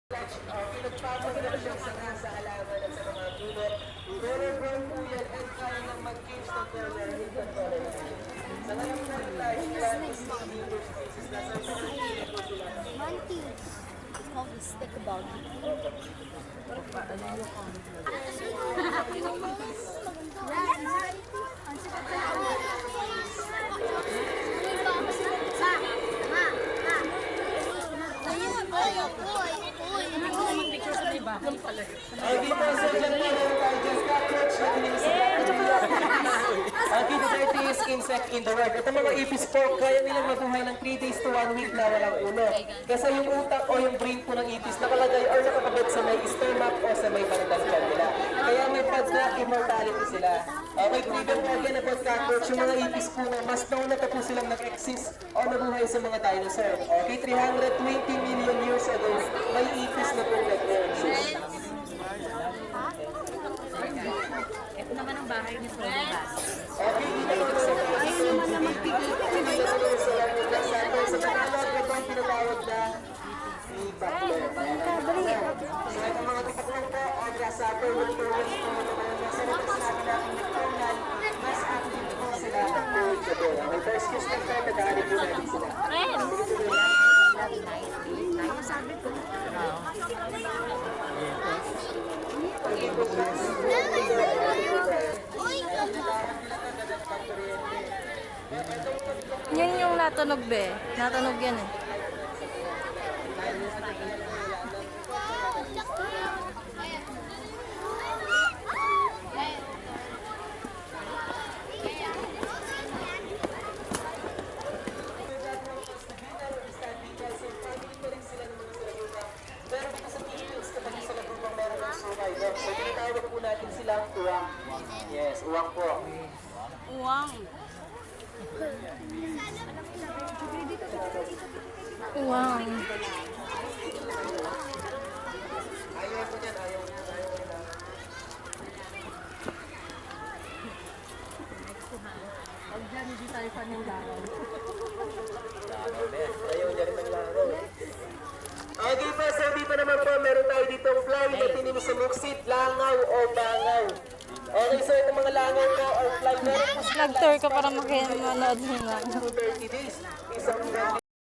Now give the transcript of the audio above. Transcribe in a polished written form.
Pinagpapaganda siyang sanga sa halaman at sa mga gulot. Roller ground po yan at kaya lang mag-change ng color with the color. Sa ngayon na rin tayo, practice ng leader spaces na sa pagkakilig ko sila. Monkey. Always think about it. Okay po, so dyan po meron tayo dyan cockroach na kinilisip natin. Ang is insect in the world. Ito mga ipis po, kaya nilang mabuhay ng 3 days to 1 week na walang ulo. Kasi yung utak o yung brain po ng ipis nakalagay or nakakabit sa may stomach o sa may bandang tiyan nila. Kaya may pads na immortality sila. Okay, kung even po again about cockroach, yung mga ipis po na mas nauna pa po silang nag-exist o nabuhay sa mga dinosaur. Okay, 320 million years ago, may ipis na po nag-exist. Ito naman ang bahay ni Floribas. Okay, dito po sa sa Tagalog, ito ang tinatawag na butler. So, ito mga tipaklong po, o grasshopper, with currents po, nasa retas natin natin nocturnal, mas active po sila ang current gabi. Okay, first kiss lang tayo, nag-aalit po natin sila. Sabi ko. Okay po, class. Yun yung natunog be. Natunog yan eh. Pero dito sa Philippines, kapag sa lagubang meron ng sungay, no? So, tinatawag po natin silang uwang. Yes, uwang po. Uwang. Uwang. Ayaw ko dyan, ayaw ko dyan. Pag dyan, hindi tayo fan ng laraw. Ayaw niya rin ng laro. Okay po, so dito naman po, meron tayo ditong fly na tinino sa muksit, langaw o bangaw. Okay, so itong mga langaw po or fly, meron po Nag-tour ka para makinood nila. 30 days. Isang